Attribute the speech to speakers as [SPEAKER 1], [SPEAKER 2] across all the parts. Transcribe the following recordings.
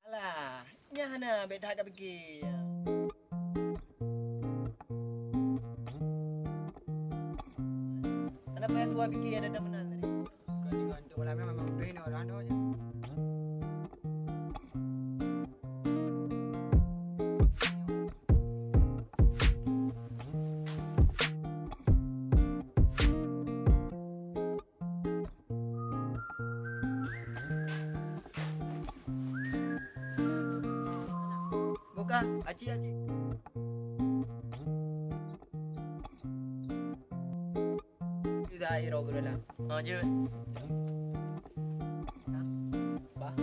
[SPEAKER 1] Alah, nyana beda agak pergi. Kenapa yang tua fikir ada menang tadi?
[SPEAKER 2] Kali ngantuk malamnya memang udah ini orang aja.
[SPEAKER 1] Buka, aci. Tidak air obrol lah. Je. Bah.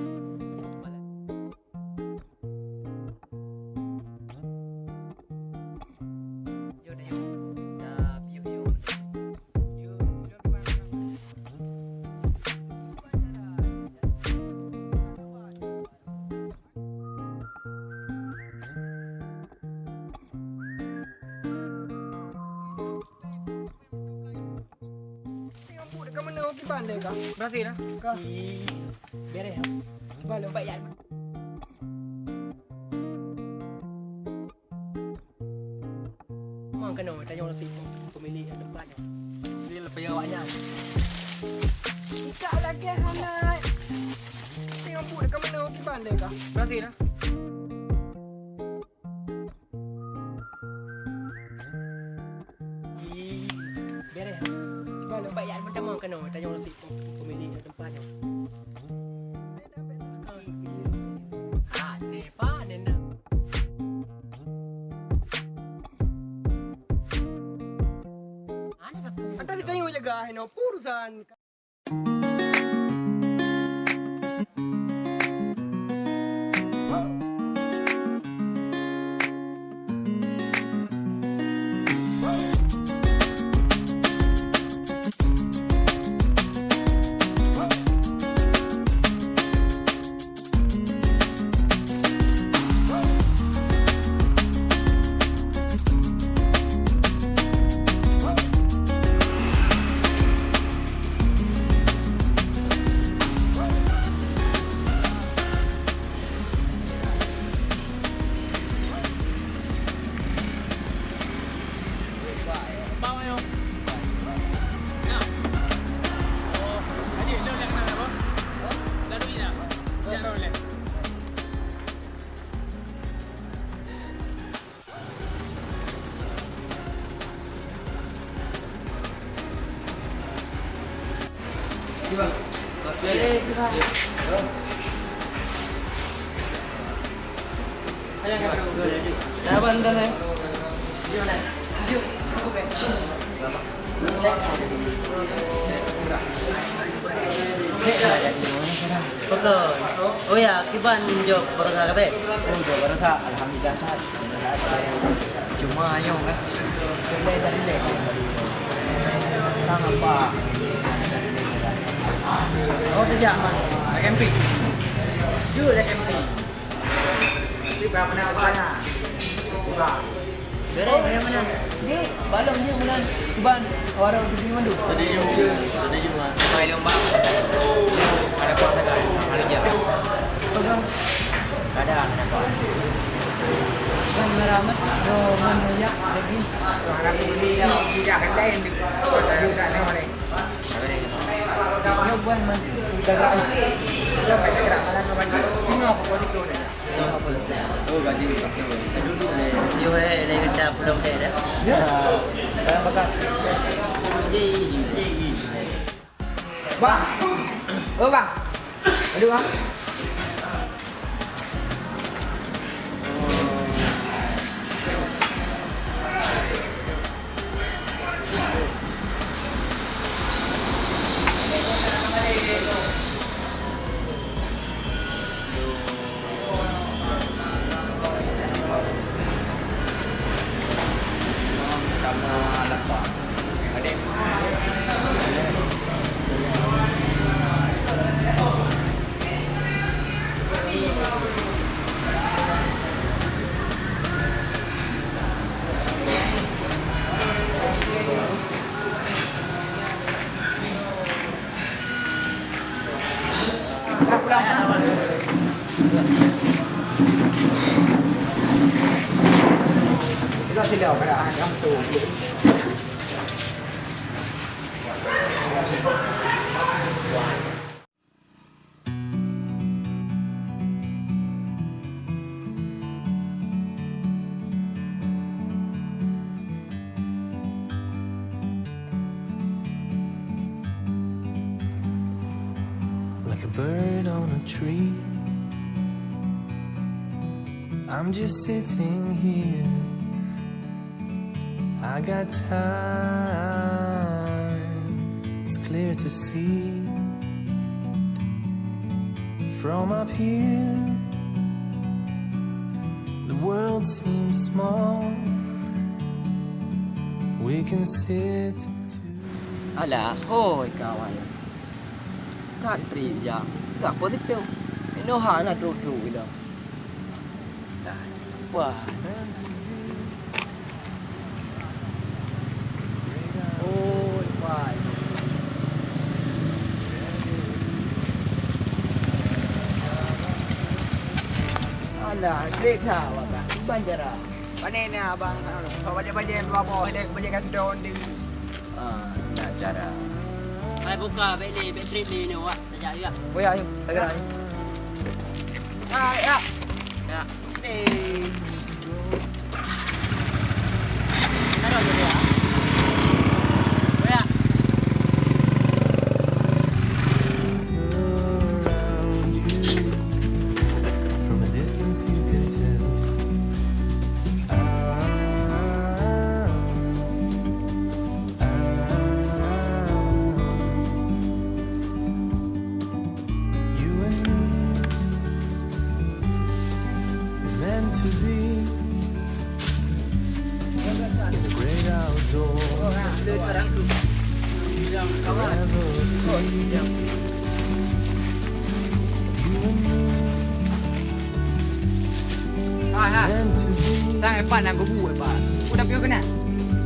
[SPEAKER 2] Pandai kah?
[SPEAKER 1] Berhasil lah.
[SPEAKER 2] Kah?
[SPEAKER 1] Beres.
[SPEAKER 2] Balong
[SPEAKER 1] Bayar. Memang kena tanya orang tipu pemilik tempatnya. Dia lepas yang awaknya.
[SPEAKER 2] Ikat lagi hanai. Tengok bu dekat mana okey pandai kah?
[SPEAKER 1] Berhasil lah. Beres.
[SPEAKER 2] Balong
[SPEAKER 1] Bayar pertama kena tanya orang tipu pemilik tempatnya. Ni pa nena. Ani kapu.
[SPEAKER 2] Anta ditanya jaga heno urusan.
[SPEAKER 3] Bao nhiêu? Nào. Ồ, cái gì leo lẹt này hả? Là đuôi nào? Dạ rồi lẹt.
[SPEAKER 1] Đi bang. Đi bang. Ayo kita dulu dulu. Dah bantu ni. Di mana? Di. Betul. Oh ya, kiban jok berasa kata. Oh, jok berasa. Alhamdulillah sehat. Cuma ayo kan. Cuma tadi leh. Tang apa? Oh, tidak mah. Camping. Jujur dah camping. Di berapa nak mana? Beres mana? Ni balong je bulan ban orang pergi mandu. Tadi juga. Mai lomba. Ada apa saja? Ada je. Pegang. Ada apa? Kan meramat do manuyak lagi.
[SPEAKER 2] Orang beli dah tidak kedai ni. Ada tak ni mana?
[SPEAKER 1] Yo buan man. Jaga.
[SPEAKER 2] Jangan gerak kalau kau bantu. Tengok apa kau tikul ni.
[SPEAKER 1] Oh baju pakai dulu ni. Dia ada kerja belum saya dah.
[SPEAKER 2] Ya.
[SPEAKER 1] Saya bakal.
[SPEAKER 2] Bang. Oh bang. Aduh bang.
[SPEAKER 1] Pulang. Kita silap keadaan yang tu.
[SPEAKER 4] Like a bird on a tree, I'm just sitting here. I got time, it's clear to see. From up here, the world seems small. We can sit
[SPEAKER 1] Alah, hoi kawan. Tak ya. Tak positif. Inoha na tu ilo. Wah. Oh, wah. Alah, kereta abang. Banjara.
[SPEAKER 2] Panen ni abang. Kalau bajet-bajet bawah le bajet down di.
[SPEAKER 1] Nak cara.
[SPEAKER 5] Hai buka beli trip ni ni awak. Sekejap juga.
[SPEAKER 1] Oh ya, ayo. Segera.
[SPEAKER 2] Ya.
[SPEAKER 1] Ya.
[SPEAKER 2] Ni.
[SPEAKER 5] Taruh je dia. Ya.
[SPEAKER 4] around you. From a distance you can tell. You and me were meant to be in the great outdoors. Forever free. You and me meant to be
[SPEAKER 2] Sang epan nak gubu epan. Udah piu kena.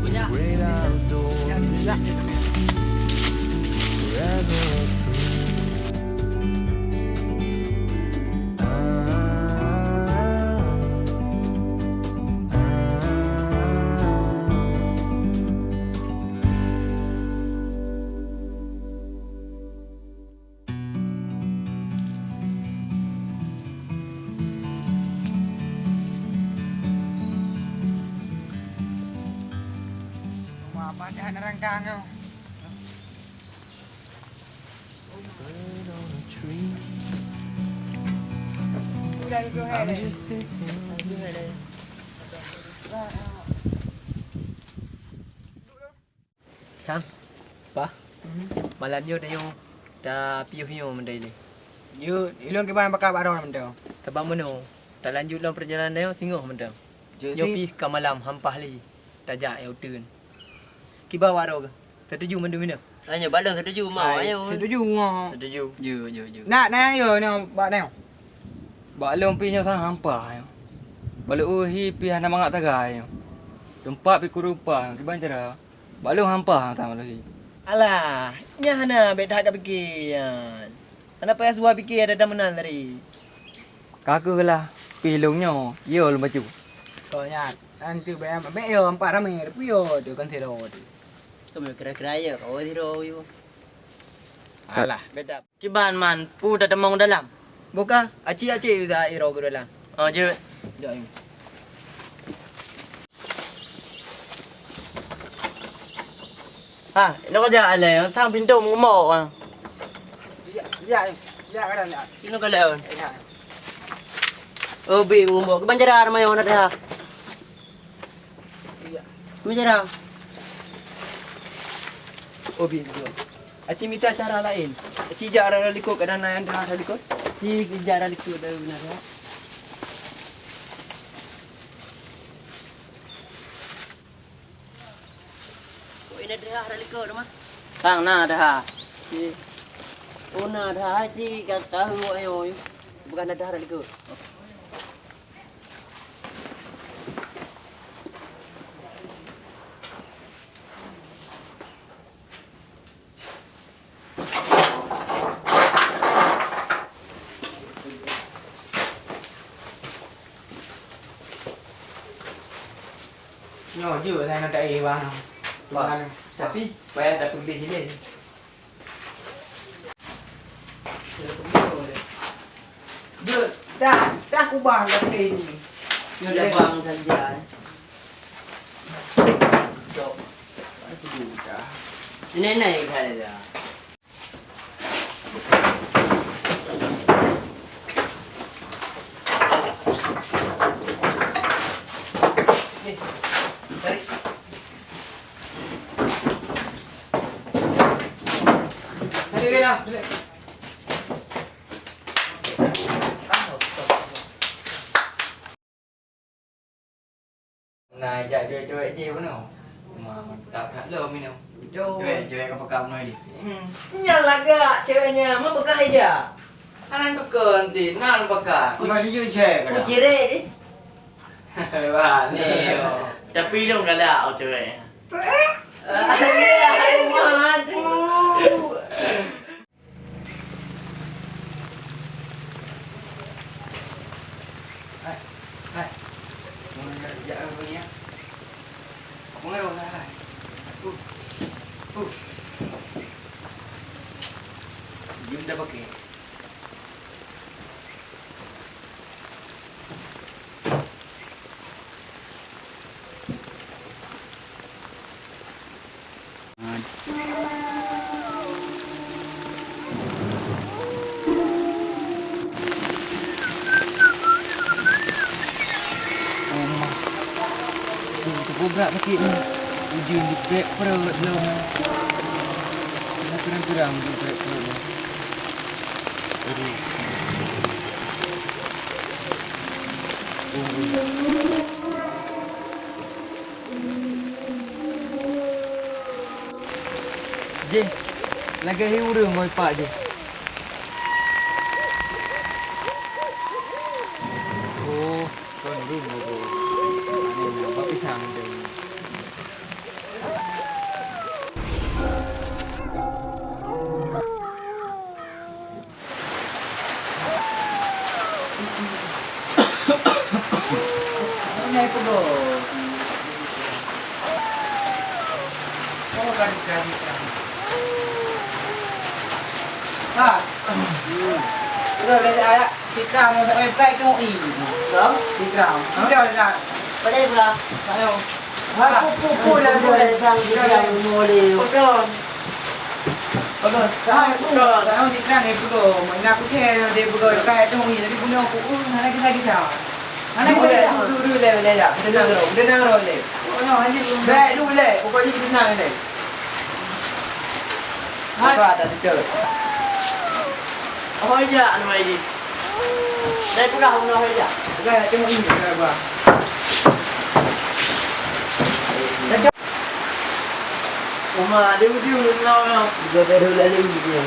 [SPEAKER 5] Punya.
[SPEAKER 4] great outdoors. Forever free.
[SPEAKER 2] Apa dah nerangkang kau.
[SPEAKER 4] Bird on a tree.
[SPEAKER 2] Udah piu
[SPEAKER 4] I'm
[SPEAKER 2] hele.
[SPEAKER 4] just sitting.
[SPEAKER 1] Sang. Pa. Malam yo dah yo. Dah piu-piu mendai ni.
[SPEAKER 2] Yo, ilong ke bahan bakar baru mendau.
[SPEAKER 1] Tebang meno. Tak lanjut dalam perjalanan yo singoh mendam. Yo pi ke malam hampah lagi. Tajak yo turn. Kiba waro ke? Setuju mendu mina?
[SPEAKER 5] Hanya balon setuju mau ayo.
[SPEAKER 2] Setuju ngah.
[SPEAKER 1] Setuju.
[SPEAKER 5] Ju.
[SPEAKER 2] Nak yo ni bak ni. Bak long pi nyo sang hampah yo. Balik uhi pi hana mangak tagai yo. Tempat pi kurupa ki banjara. Bak long hampah tak lagi.
[SPEAKER 1] Alah, nyahana bet dah fikir. Ana payah suah fikir ada menan tadi.
[SPEAKER 2] Kakak lah pi longnya. Yo lu baju. Kau nyat. Nanti bayam be yo empat ramai pi yo tu kan tiro tu.
[SPEAKER 5] Kamu kira-kira ya. Oh tiro yo.
[SPEAKER 1] Alah, beda.
[SPEAKER 5] Kiban man pu dah demong dalam.
[SPEAKER 1] Buka, aci-aci udah iro ke dalam.
[SPEAKER 5] Oh je.
[SPEAKER 1] Jom.
[SPEAKER 5] Ha, nó có dạ lệ thang pintu mau ah.
[SPEAKER 2] Ya, ya kadang ya.
[SPEAKER 5] Sino ka leon? Oh bi mo ke banjara ramai orang ada. Banjara.
[SPEAKER 1] Obi tu. Aci minta cara lain. Aci jarang likut kadang naik dah likut.
[SPEAKER 5] Di kejar itu dah benar ya. Oh ini dah ada likut mah. Tang na dah. Oh na dah ji kat tahu ayo. Bukan ada likut.
[SPEAKER 2] Nhỏ dừa này nó đầy vào nào. Vâng. Tapi bayar dah pergi sini. Dừa dah aku bang dah pergi ni.
[SPEAKER 5] Dia bang saja. Jom. Ini naik kali dah.
[SPEAKER 2] Ni. Tarik. Tarik dia dah. Này chạy chơi chiêu nào mà tập hẳn lơm đi nào chơi cái pakam này đi
[SPEAKER 5] Nyala gak ceweknya? Mau bekah aja.
[SPEAKER 2] anh có cờn thì nó ăn pakam mà như chơi cái
[SPEAKER 5] Ucire ni.
[SPEAKER 2] bà nè
[SPEAKER 3] Tapi dong kali au cewek.
[SPEAKER 5] Madu.
[SPEAKER 2] này muốn dạ với nhé muốn đâu ra Jom dah pakai. Berat sakit ni. Ujung di crack perut lu. Kurang-kurang di crack perut lu. Aduh. Je, lagi urang boy pak je. Oh, kau ni dulu. Ini apa pisang tu? Ini apa tu? Kau kan kami. Ha. Rồi bây giờ ạ, thịt rau nó sẽ cay cái mụn ỉ.
[SPEAKER 5] Đó.
[SPEAKER 2] Thịt rau. Nó đều là
[SPEAKER 5] Ở đây vừa.
[SPEAKER 2] phải không?
[SPEAKER 5] Cô làm rồi thằng gì làm mua liều.
[SPEAKER 2] Betul. Betul. Sekarang betul. Sekarang thịt rau này betul. Mình nak pakai dia betul cay cái mụn ỉ tapi punya aku hanya kita kisah. Hanya kita dulu le ya. Dia nak roll le. Oh no, hanya baik dulu le. Pokoknya kita nak le. Apa ada betul.
[SPEAKER 5] Hỏi dạ nó mày đi. Đây cũng là không nói hỏi dạ.
[SPEAKER 2] Cái cái mụn ỉ này qua.
[SPEAKER 5] Mà điêu điêu lo không? Rồi về đâu lại đi gì?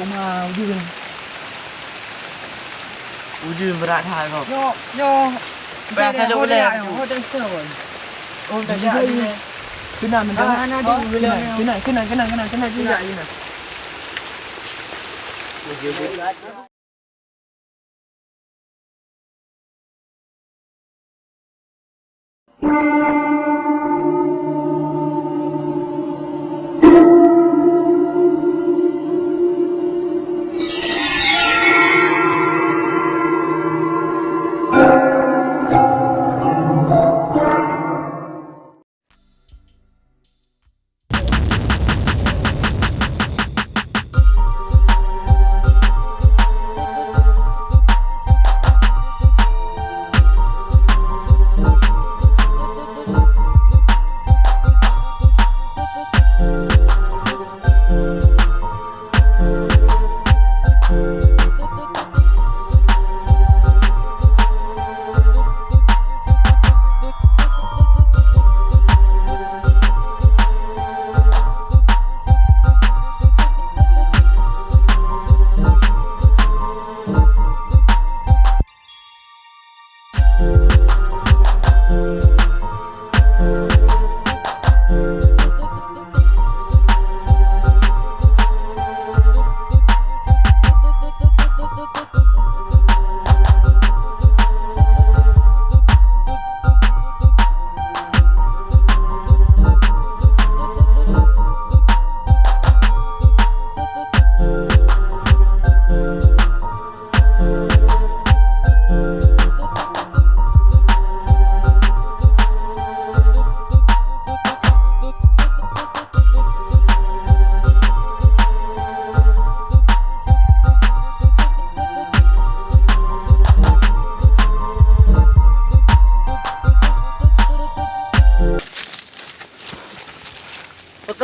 [SPEAKER 2] Oma ujung.
[SPEAKER 5] Ujung berat hal kau.
[SPEAKER 2] Yo.
[SPEAKER 5] Berat hal boleh.
[SPEAKER 2] Oh, dah setahun.
[SPEAKER 5] Oh, tak jadi.
[SPEAKER 2] Kena mendak.
[SPEAKER 5] Ana dia boleh.
[SPEAKER 2] Kena juga ini.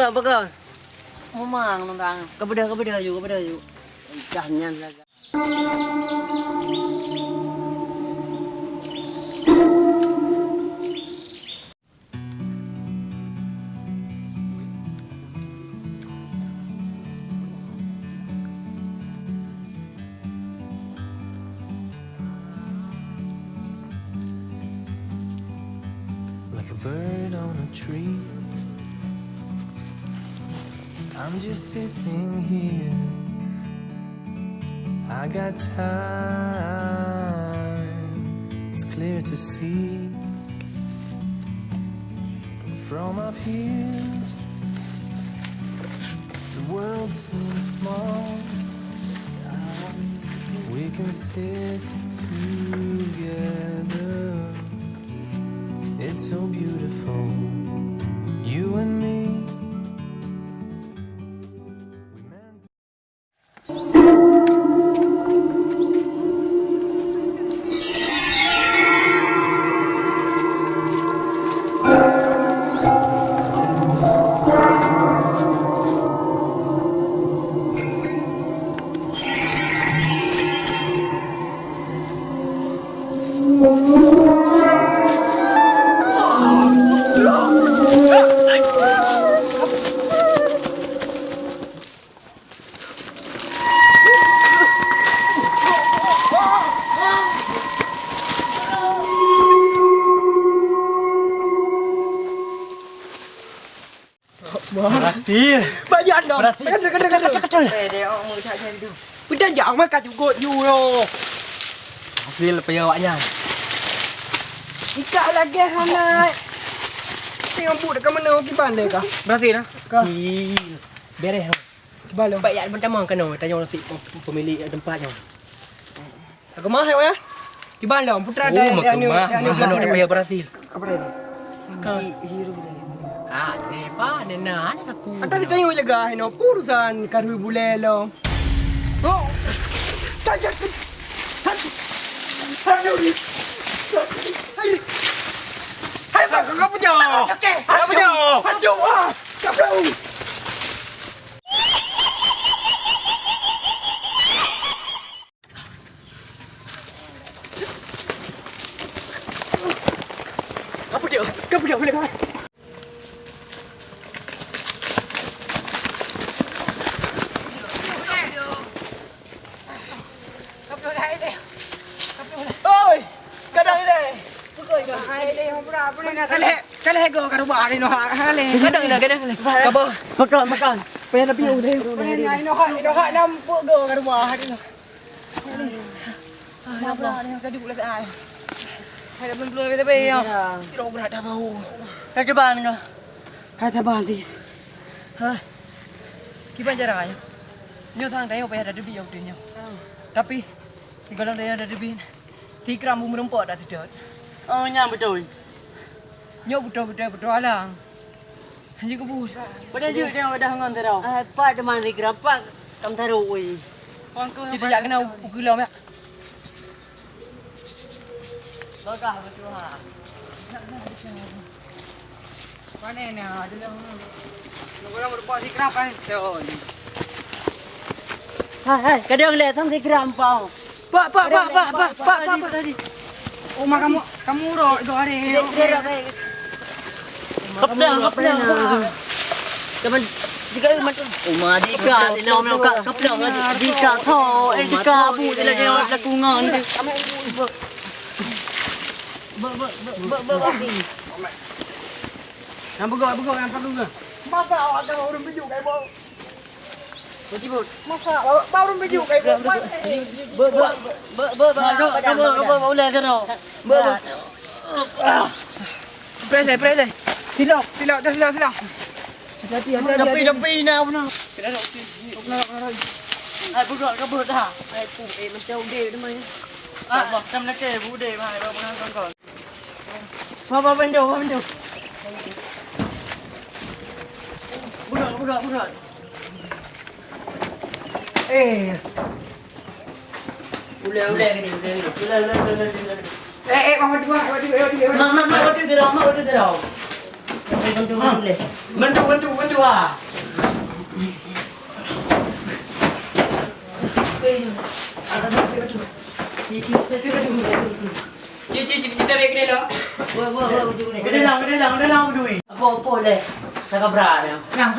[SPEAKER 5] Baga. Memang nang kepada you. Jangan saja.
[SPEAKER 4] Like a bird on a tree, I'm just sitting here. I got time, it's clear to see. From up here, the world seems small. We can sit together. It's so beautiful, you and me. We meant
[SPEAKER 3] Berhasil.
[SPEAKER 2] Bayar dah.
[SPEAKER 3] Berhasil.
[SPEAKER 2] Kacau. Dia orang mau cari tu. Udah jangan makan juga you yo.
[SPEAKER 3] Hasil payah awaknya.
[SPEAKER 2] Ikat lagi Hana. Tengok bu dekat mana pergi bandar kah?
[SPEAKER 3] Berhasil dah.
[SPEAKER 2] Kah?
[SPEAKER 3] Beres.
[SPEAKER 2] Balong.
[SPEAKER 3] Tempat yang pertama kena tanya nasib pemilik tempatnya.
[SPEAKER 2] Aku mahal ya. Di balong putra
[SPEAKER 3] Oh, makumah. Mana dia payah berhasil.
[SPEAKER 2] Apa dia? Hero dia.
[SPEAKER 3] Ah, depa nena aku.
[SPEAKER 2] Anta ditanya jaga hino urusan karui bulelo. Oh. Tajak. Aduh. Hai, kau punya. Okey. Kau punya. Aduh. Kau. Kau punya boleh kau. Oi, kadang ini. Hai deh, apa ni nak kale go karubah ni no hale. Kadang. Kabo. Makan. Payah nak piu deh. Ni no hak nampak go karubah ni no. Apa ni kadu pula sai. Hai dah belum tapi ya. Kira berat dah bau.
[SPEAKER 5] Kau bang no.
[SPEAKER 2] Hai tak banti.
[SPEAKER 1] Ha. Gimana caranya? Nyo thang tayo payah ada debi yang dia. Tapi kalau dia ada debi, 3 gram bumbu rempah dah tidak.
[SPEAKER 5] Oh, nyam betul.
[SPEAKER 1] Nyo betul alang. Hanya kebun.
[SPEAKER 5] Pada je dia dah ngan terau. Pak teman si grapak kam taruh oi.
[SPEAKER 1] Kita jak kena ukula mak.
[SPEAKER 5] Bagah betul ha.
[SPEAKER 1] Mana ni ada yang orang berbuat si kerap kan.
[SPEAKER 5] Hai, kadang le tham si grampau.
[SPEAKER 1] Pak. Oma kamu roh do hari.
[SPEAKER 5] Kaplang. Kaman jika macam Oma dika ni lau mau kaplang dika tho dika bu ni dia la kungan dia.
[SPEAKER 1] Yang begok yang perlu ke?
[SPEAKER 2] Masa awak ada orang biju kayak bau.
[SPEAKER 5] Betul.
[SPEAKER 2] Masa baru biju kayak bau.
[SPEAKER 5] Boleh terau.
[SPEAKER 1] Prele.
[SPEAKER 2] Silap. Hati.
[SPEAKER 5] Tepi nak pun. Hai budak kabut dah. Hai pu macam dia ni mai. Macam nak ke bude mai ba kawan. Apa benda. Budak. Boleh ni. Boleh.
[SPEAKER 2] Mama dia.
[SPEAKER 5] Mak order terau.
[SPEAKER 2] Bantu ah. Kita rek dia lah. Gede lang berdua.
[SPEAKER 5] Apa leh? Nak kabrak ni.
[SPEAKER 2] Rang.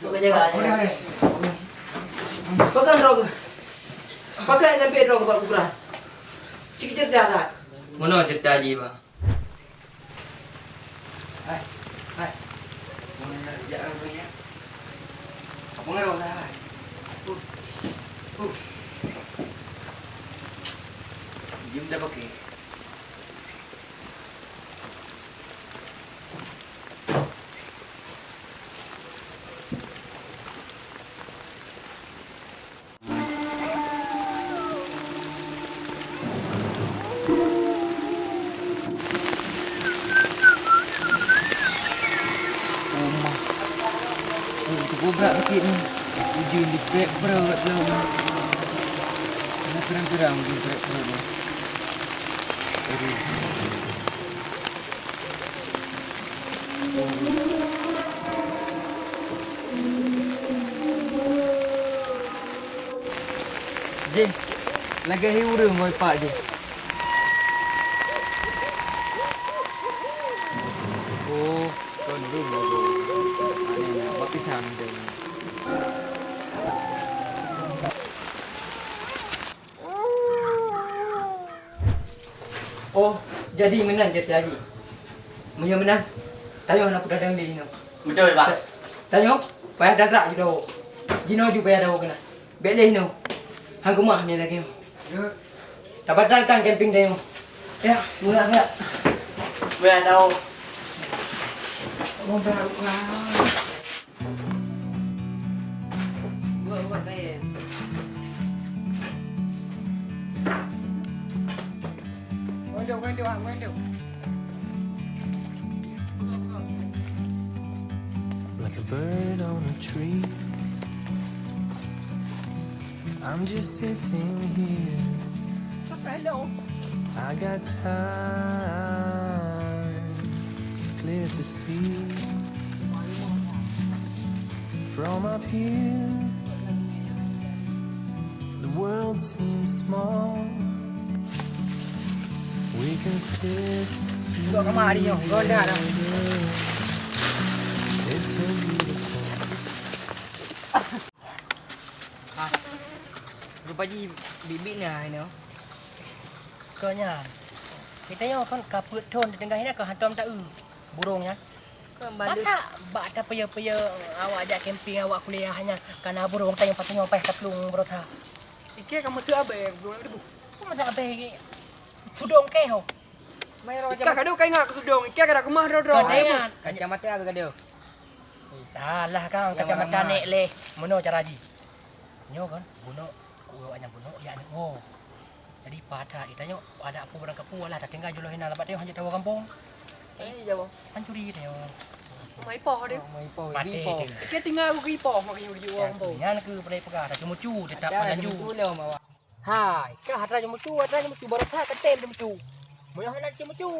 [SPEAKER 5] Bukan jaga.
[SPEAKER 2] Pakai rok. Pakai sampai rok pak ukuran. Cik cerdas tak?
[SPEAKER 1] Mana cerita Haji bang?
[SPEAKER 2] Hai. Mana jangan punya. Apa ngarok dah? Jom dah pakai. Berat sikit ni. Ujung di crack perut lah. Ini kurang-kurang ujung crack perut ni. Je, lagi hiura mau pak je. Oh, kondom baru. Ini nak buat pisang tu. Oh, jadi menang je Haji. Punya menang. Tayong nak pedang li no.
[SPEAKER 1] Betul bang.
[SPEAKER 2] Tayong, payah dah gerak je dah. Jino ju payah dah kena. Beleh no. Hang kumah ni lagi. Dapat datang camping tayong. Ya, murah tak?
[SPEAKER 1] Biar tahu.
[SPEAKER 2] Oh, baru lah. Buat kain. Window.
[SPEAKER 4] Like a bird on a tree, I'm just sitting here. I got time, it's clear to see. From up here, the world seems small. We can sit together. It's so beautiful.
[SPEAKER 5] Rupa ji bibik ni no. Kanya. Kita yo kan kaput thon di tengah ni kan hantam tak burungnya. Masa bak tak paya awak ajak camping awak kuliah hanya karena burung tayong patungong peh taplung berota.
[SPEAKER 2] Ike kamu tu abe, bulan ribu.
[SPEAKER 5] Masa abe tudong ke ho.
[SPEAKER 2] Ika kado kai ngak tudong, Ika kada kumah ro.
[SPEAKER 5] Kadengan.
[SPEAKER 1] Kacamata apa kado?
[SPEAKER 5] Salah kang kacamata nek leh. Mono cara ji. Nyo kan buno ku anyang buno ya ni oh. Jadi pada itanyo ada apa barang kampung lah tak tinggal jolo hina labat tayong hanya tahu kampung.
[SPEAKER 2] Jawa.
[SPEAKER 5] Pancuri tayong.
[SPEAKER 2] Mai po dia.
[SPEAKER 5] Mati.
[SPEAKER 2] Ika tinggal aku ipo makin uji wong po.
[SPEAKER 5] Yan ke pada pegah tak mucu tetap panju. Hai, ka hatra mucu baru tha ka tem mucu. Moyo hana mucu.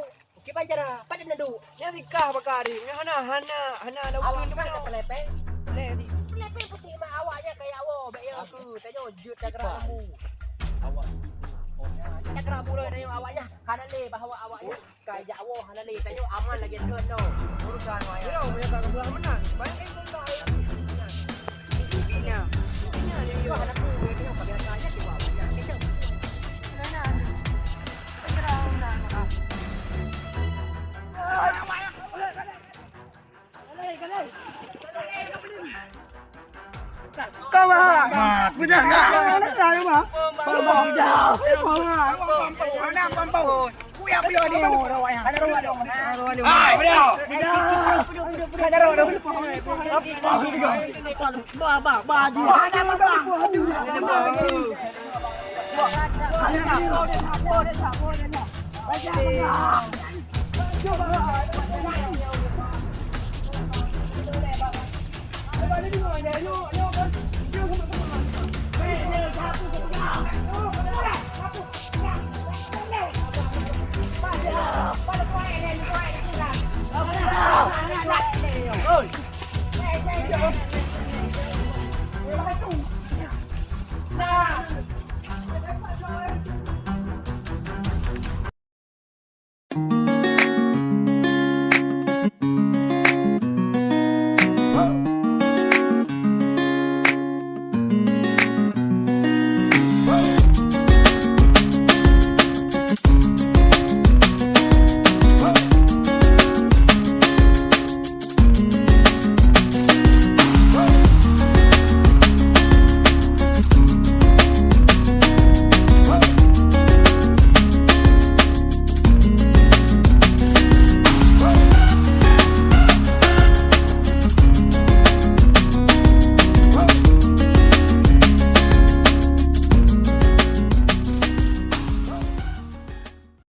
[SPEAKER 5] Ki panjara, pada nadu.
[SPEAKER 2] Jadi kah bakari, hana dah
[SPEAKER 5] Awak mana pelepeng? Pelepeng putih mak awaknya kayak awak baik aku. Tanya jut cakra lambu. Awak. Cakra lambu lah tanya awaknya. Hana le bahawa awaknya kayak awak hana le tanya aman lagi tu no. Urusan awak.
[SPEAKER 2] Yo, punya kakak belah menang. Banyak pun tak. Intinya dia
[SPEAKER 5] Kau hana tu dia pakai saja tu awaknya. Kita.
[SPEAKER 2] Kau mah, punya nak saya mah. Bang jauh. Mana pampau? Kuya punya dia rawai. Ada rawai dong. Hai, beliau. Ada rawai dong. Baju. Pada
[SPEAKER 5] Ôi.